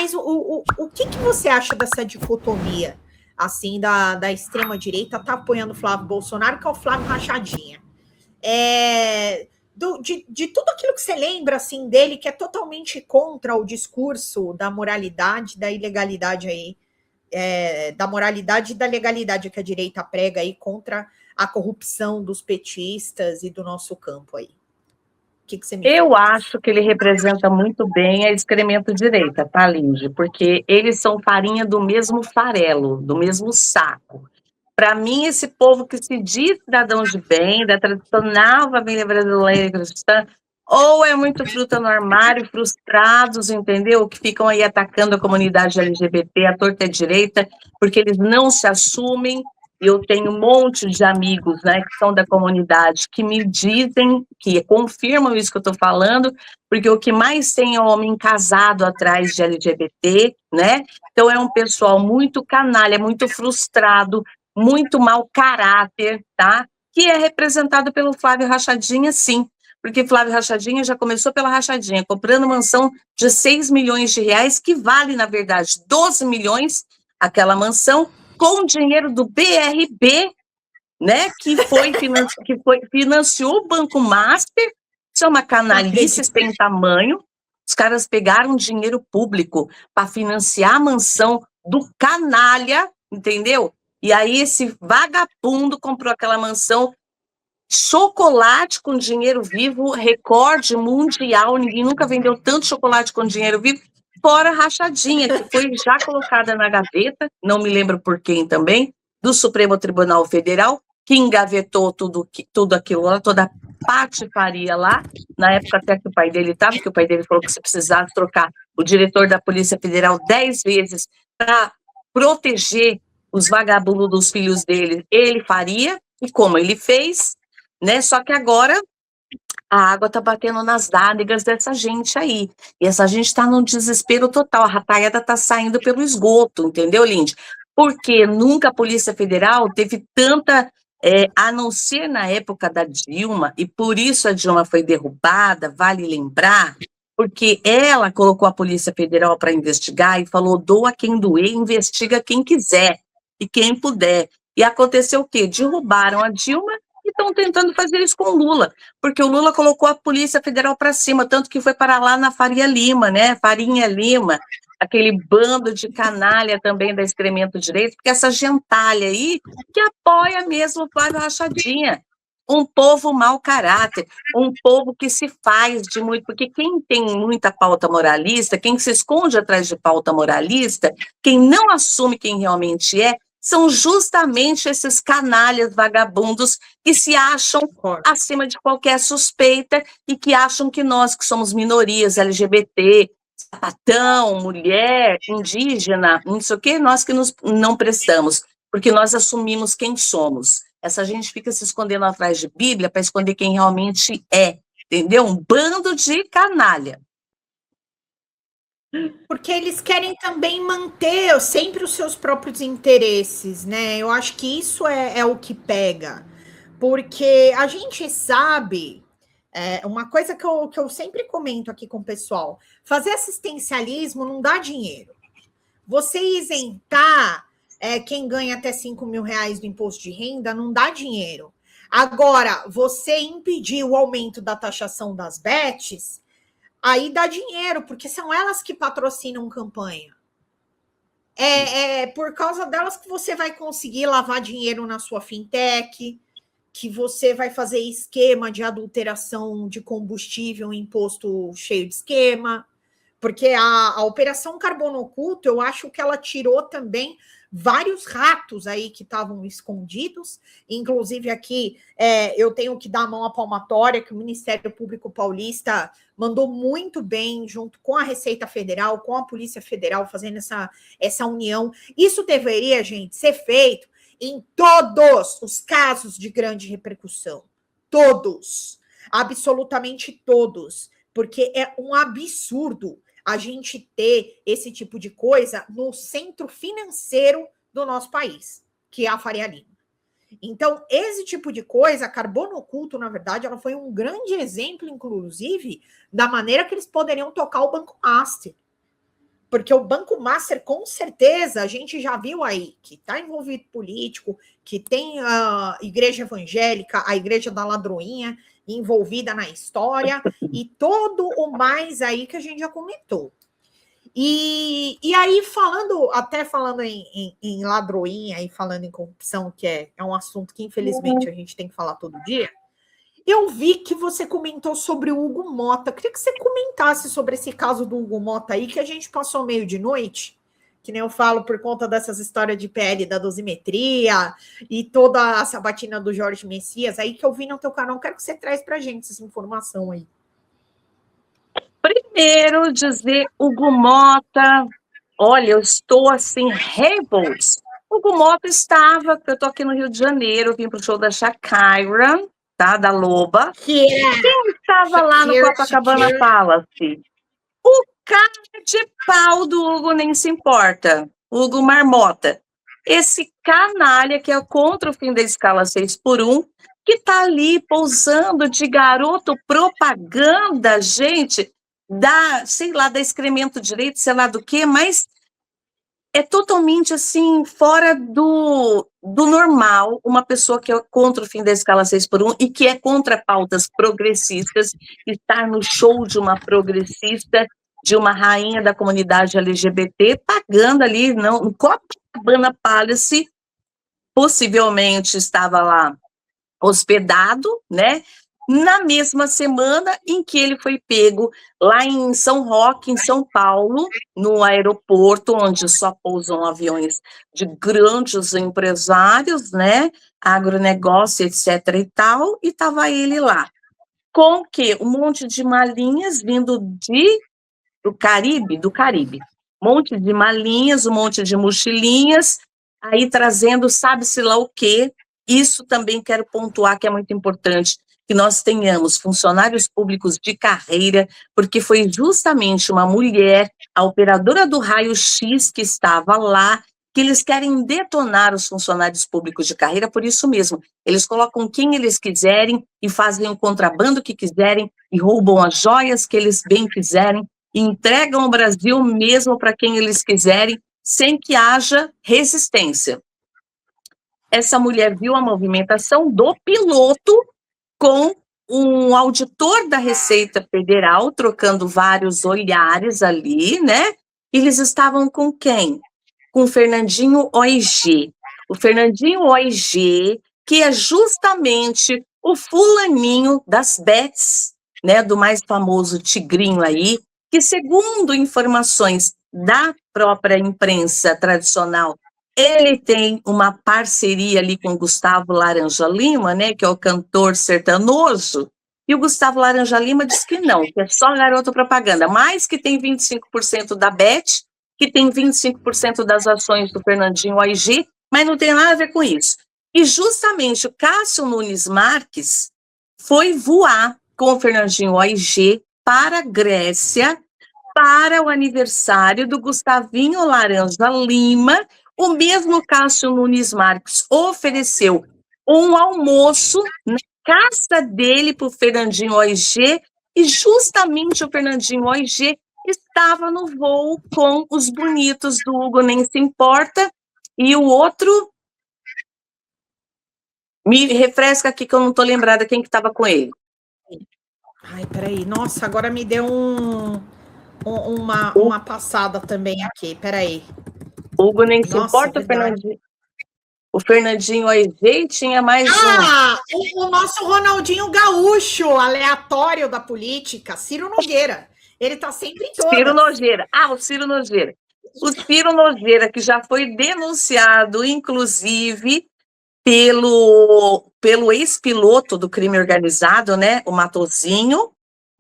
Mas o que você acha dessa dicotomia, assim, da extrema-direita tá apoiando o Flávio Bolsonaro, que é o Flávio Rachadinha? De tudo aquilo que você lembra, assim, dele, que é totalmente contra o discurso da moralidade, da ilegalidade aí, da moralidade e da legalidade que a direita prega aí contra a corrupção dos petistas e do nosso campo aí. O que você me Eu fala? acho que ele representa muito bem a extrema-direita, tá, Lindy? Porque eles são farinha do mesmo farelo, do mesmo saco. Para mim, esse povo que se diz cidadão de bem, da tradicional família brasileira cristã, ou é muito fruta no armário, frustrados, entendeu? Que ficam aí atacando a comunidade LGBT, à torta e à direita, porque eles não se assumem. Eu tenho um monte de amigos, né, que são da comunidade, que me dizem, que confirmam isso que eu estou falando, porque o que mais tem é homem casado atrás de LGBT, né? Então é um pessoal muito canalha, muito frustrado, muito mau caráter, tá? Que é representado pelo Flávio Rachadinha, sim. Porque Flávio Rachadinha já começou pela Rachadinha, comprando mansão de 6 milhões de reais, que vale, na verdade, 12 milhões, aquela mansão, com o dinheiro do BRB, né? Financiou o Banco Master. Isso é uma canalice sem tamanho. Os caras pegaram dinheiro público para financiar a mansão do canalha, entendeu? E aí esse vagabundo comprou aquela mansão, chocolate com dinheiro vivo, recorde mundial, ninguém nunca vendeu tanto chocolate com dinheiro vivo, fora a Rachadinha, que foi já colocada na gaveta, não me lembro por quem também, do Supremo Tribunal Federal, que engavetou tudo aquilo lá, toda a patifaria lá, na época até que o pai dele estava, que o pai dele falou que se precisasse trocar o diretor da Polícia Federal 10 vezes para proteger os vagabundos dos filhos dele, ele faria, e como ele fez, né? Só que agora a água tá batendo nas nádegas dessa gente aí. E essa gente tá num desespero total. A rataiada tá saindo pelo esgoto, entendeu, Lindy? Porque nunca a Polícia Federal teve tanta, a não ser na época da Dilma, e por isso a Dilma foi derrubada, vale lembrar, porque ela colocou a Polícia Federal para investigar e falou: doa quem doer, investiga quem quiser e quem puder. E aconteceu o quê? Derrubaram a Dilma e estão tentando fazer isso com o Lula, porque o Lula colocou a Polícia Federal para cima, tanto que foi para lá na Faria Lima, né? Farinha Lima, aquele bando de canalha também da extrema-direita, porque essa gentalha aí que apoia mesmo o Flávio Rachadinha. Um povo mau caráter, um povo que se faz de muito, porque quem tem muita pauta moralista, quem se esconde atrás de pauta moralista, quem não assume quem realmente é, são justamente esses canalhas vagabundos que se acham acima de qualquer suspeita e que acham que nós, que somos minorias, LGBT, sapatão, mulher, indígena, não sei o quê, nós que não prestamos, porque nós assumimos quem somos. Essa gente fica se escondendo atrás de Bíblia para esconder quem realmente é, entendeu? Um bando de canalha. Porque eles querem também manter sempre os seus próprios interesses, né? Eu acho que isso é o que pega. Porque a gente sabe, uma coisa que eu sempre comento aqui com o pessoal: fazer assistencialismo não dá dinheiro. Você isentar quem ganha até 5 mil reais do imposto de renda não dá dinheiro. Agora, você impedir o aumento da taxação das bets, aí dá dinheiro, porque são elas que patrocinam campanha. É por causa delas que você vai conseguir lavar dinheiro na sua fintech, que você vai fazer esquema de adulteração de combustível, imposto cheio de esquema, porque a Operação Carbono Oculto, eu acho que ela tirou também vários ratos aí que estavam escondidos, inclusive aqui eu tenho que dar a mão à palmatória, que o Ministério Público Paulista mandou muito bem, junto com a Receita Federal, com a Polícia Federal, fazendo essa união. Isso deveria, gente, ser feito em todos os casos de grande repercussão. Todos. Absolutamente todos. Porque é um absurdo a gente ter esse tipo de coisa no centro financeiro do nosso país, que é a Faria Lima. Então, esse tipo de coisa, a Carbono Oculto, na verdade, ela foi um grande exemplo, inclusive, da maneira que eles poderiam tocar o Banco Master. Porque o Banco Master, com certeza, a gente já viu aí que está envolvido político, que tem a igreja evangélica, a igreja da ladroinha envolvida na história, e todo o mais aí que a gente já comentou. E aí, falando em ladroinha e falando em corrupção, que é um assunto que, infelizmente, a gente tem que falar todo dia, eu vi que você comentou sobre o Hugo Motta. Eu queria que você comentasse sobre esse caso do Hugo Motta aí, que a gente passou meio de noite, que nem eu falo, por conta dessas histórias de PL da dosimetria e toda a sabatina do Jorge Messias, aí que eu vi no teu canal. Eu quero que você traz pra gente essa informação aí. Primeiro, dizer Hugo Motta, olha, eu estou assim, revolt. Hugo Motta estava, eu estou aqui no Rio de Janeiro, vim para o show da Shakira, tá, da Loba. Quem estava lá no Copacabana Palace? O cara de pau do Hugo nem se importa, Hugo Marmota. Esse canalha que é contra o fim da escala 6x1, que está ali pousando de garoto propaganda, gente, sei lá, da excremento direito, sei lá do que, mas é totalmente assim, fora do normal, uma pessoa que é contra o fim da escala 6x1 e que é contra pautas progressistas, estar no show de uma progressista, de uma rainha da comunidade LGBT, pagando ali, não, no Copacabana Palace, possivelmente estava lá hospedado, né? Na mesma semana em que ele foi pego lá em São Roque, em São Paulo, no aeroporto, onde só pousam aviões de grandes empresários, né? Agronegócio, etc. e tal, e estava ele lá. Com que um monte de malinhas vindo do Caribe, um monte de malinhas, um monte de mochilinhas, aí trazendo sabe-se lá o quê. Isso também quero pontuar que é muito importante, que nós tenhamos funcionários públicos de carreira, porque foi justamente uma mulher, a operadora do raio-x que estava lá, que eles querem detonar os funcionários públicos de carreira por isso mesmo. Eles colocam quem eles quiserem e fazem o contrabando que quiserem e roubam as joias que eles bem quiserem e entregam o Brasil mesmo para quem eles quiserem, sem que haja resistência. Essa mulher viu a movimentação do piloto com um auditor da Receita Federal, trocando vários olhares ali, né? Eles estavam com quem? Com o Fernandinho OIG. O Fernandinho OIG, que é justamente o fulaninho das bets, né? Do mais famoso tigrinho aí, que segundo informações da própria imprensa tradicional, ele tem uma parceria ali com o Gustavo Laranja Lima, né, que é o cantor sertanojo, e o Gustavo Laranja Lima diz que não, que é só garoto propaganda, mas que tem 25% da Bet, que tem 25% das ações do Fernandinho OIG, mas não tem nada a ver com isso. E justamente o Cássio Nunes Marques foi voar com o Fernandinho OIG para a Grécia, para o aniversário do Gustavinho Laranja Lima. O mesmo Cássio Nunes Marques ofereceu um almoço na casa dele para o Fernandinho OIG, e justamente o Fernandinho OIG estava no voo com os bonitos do Hugo Nem Se Importa, e o outro, me refresca aqui que eu não estou lembrada quem que estava com ele. Ai, peraí, nossa, agora me deu uma passada também aqui, peraí. O Hugo Nem Se Importa, o Fernandinho OIG tinha mais o nosso Ronaldinho Gaúcho, aleatório da política, Ciro Nogueira. Ele tá sempre em todas. Ciro Nogueira. O Ciro Nogueira. O Ciro Nogueira, que já foi denunciado, inclusive, pelo ex-piloto do crime organizado, né, o Matosinho.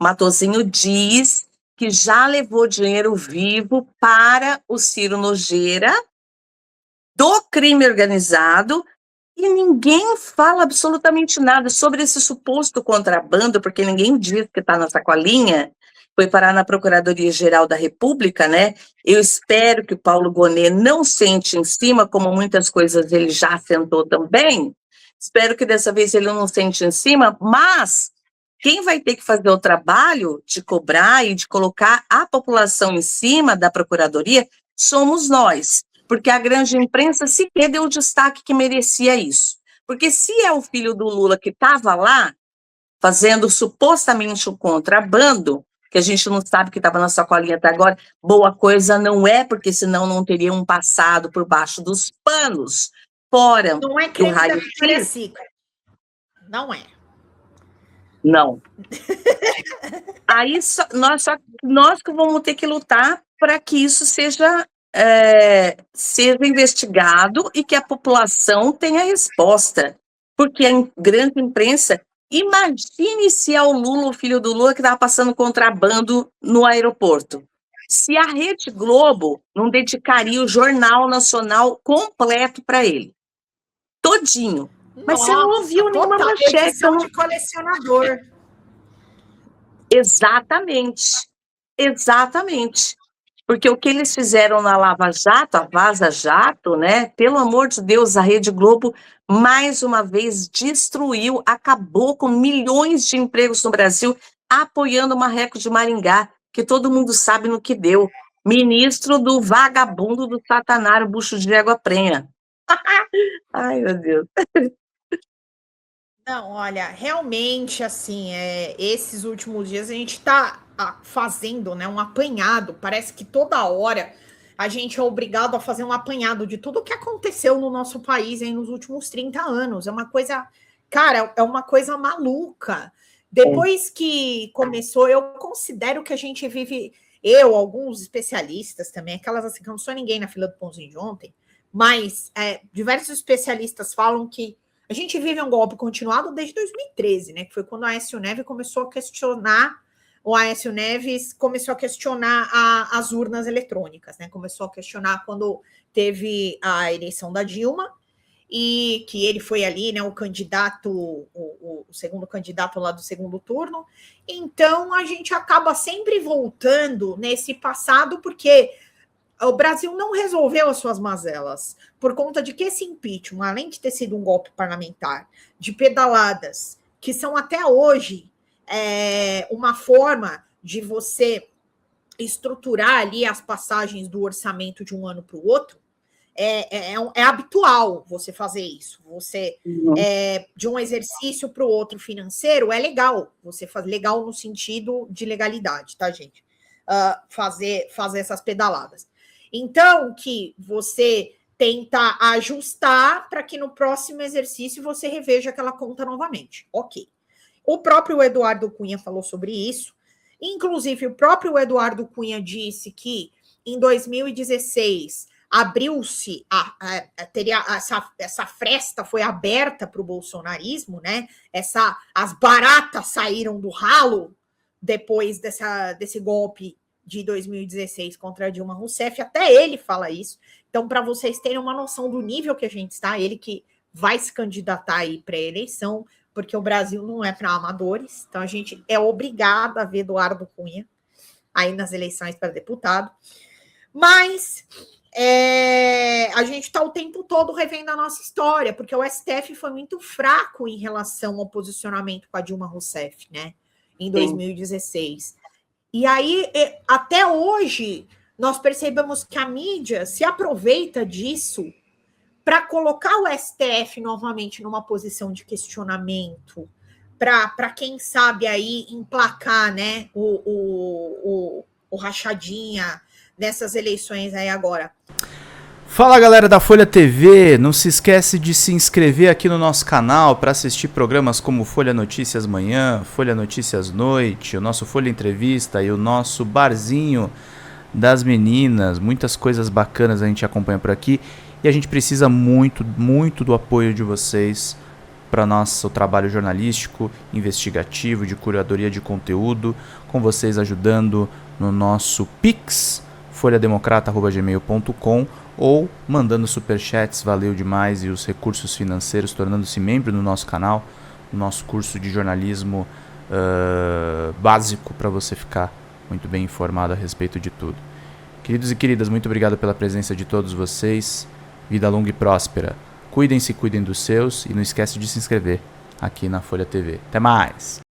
Matosinho diz que já levou dinheiro vivo para o Ciro Nogueira do crime organizado, e ninguém fala absolutamente nada sobre esse suposto contrabando, porque ninguém diz que está na sacolinha, foi parar na Procuradoria-Geral da República, né? Eu espero que o Paulo Gonet não sente em cima, como muitas coisas ele já sentou também, espero que dessa vez ele não sente em cima, mas quem vai ter que fazer o trabalho de cobrar e de colocar a população em cima da Procuradoria somos nós, porque a grande imprensa sequer deu o destaque que merecia isso. Porque se é o filho do Lula que estava lá, fazendo supostamente um contrabando, que a gente não sabe que estava na sacolinha até agora, boa coisa não é, porque senão não teria um passado por baixo dos panos, fora Não é do crime da raio-x. Victoria's Secret. Não é. Não. Aí nós que vamos ter que lutar para que isso seja investigado e que a população tenha resposta. Porque a grande imprensa, imagine se é o Lula, o filho do Lula, que estava passando contrabando no aeroporto. Se a Rede Globo não dedicaria o Jornal Nacional completo para ele. Todinho. Mas você não ouviu nenhuma manchete. Edição de colecionador. Exatamente. Porque o que eles fizeram na Lava Jato, a Vaza Jato, né? Pelo amor de Deus, a Rede Globo, mais uma vez, destruiu, acabou com milhões de empregos no Brasil, apoiando o Marreco de Maringá, que todo mundo sabe no que deu. Ministro do vagabundo do Satanário, bucho de égua prenha. Ai, meu Deus. Não, olha, realmente, assim, esses últimos dias a gente está fazendo, né, um apanhado. Parece que toda hora a gente é obrigado a fazer um apanhado de tudo o que aconteceu no nosso país aí nos últimos 30 anos. É uma coisa, cara, é uma coisa maluca. Depois que começou, eu considero que a gente vive, alguns especialistas também, aquelas assim, que eu não sou ninguém na fila do pãozinho de ontem, mas diversos especialistas falam que a gente vive um golpe continuado desde 2013, né? Que foi quando o Aécio Neves começou a questionar. O Aécio Neves começou a questionar as urnas eletrônicas, né? Começou a questionar quando teve a eleição da Dilma e que ele foi ali, né? O candidato, o segundo candidato lá do segundo turno. Então a gente acaba sempre voltando nesse passado, porque o Brasil não resolveu as suas mazelas, por conta de que esse impeachment, além de ter sido um golpe parlamentar, de pedaladas, que são até hoje uma forma de você estruturar ali as passagens do orçamento de um ano para o outro, é habitual você fazer isso. Você, de um exercício para o outro financeiro, é legal. Você faz legal no sentido de legalidade, tá, gente? Fazer essas pedaladas. Então, que você tenta ajustar para que no próximo exercício você reveja aquela conta novamente. Ok. O próprio Eduardo Cunha falou sobre isso. Inclusive, o próprio Eduardo Cunha disse que em 2016 abriu-se, essa fresta foi aberta para o bolsonarismo, né? As baratas saíram do ralo depois desse golpe de 2016 contra a Dilma Rousseff, até ele fala isso. Então, para vocês terem uma noção do nível que a gente está, ele que vai se candidatar aí para a eleição, porque o Brasil não é para amadores, então a gente é obrigado a ver Eduardo Cunha aí nas eleições para deputado. Mas a gente está o tempo todo revendo a nossa história, porque o STF foi muito fraco em relação ao posicionamento com a Dilma Rousseff, né, em 2016. E aí, até hoje, nós percebemos que a mídia se aproveita disso para colocar o STF novamente numa posição de questionamento, para quem sabe aí emplacar, né, o rachadinha dessas eleições aí agora. Fala, galera da Folha TV, não se esquece de se inscrever aqui no nosso canal para assistir programas como Folha Notícias Manhã, Folha Notícias Noite, o nosso Folha Entrevista e o nosso Barzinho das Meninas. Muitas coisas bacanas a gente acompanha por aqui e a gente precisa muito, muito do apoio de vocês para nosso trabalho jornalístico, investigativo, de curadoria de conteúdo, com vocês ajudando no nosso Pix, folhademocrata@gmail.com, ou mandando superchats, valeu demais, e os recursos financeiros, tornando-se membro do nosso canal, no nosso curso de jornalismo básico, para você ficar muito bem informado a respeito de tudo. Queridos e queridas, muito obrigado pela presença de todos vocês, vida longa e próspera, cuidem-se, cuidem dos seus, e não esquece de se inscrever aqui na Folha TV. Até mais!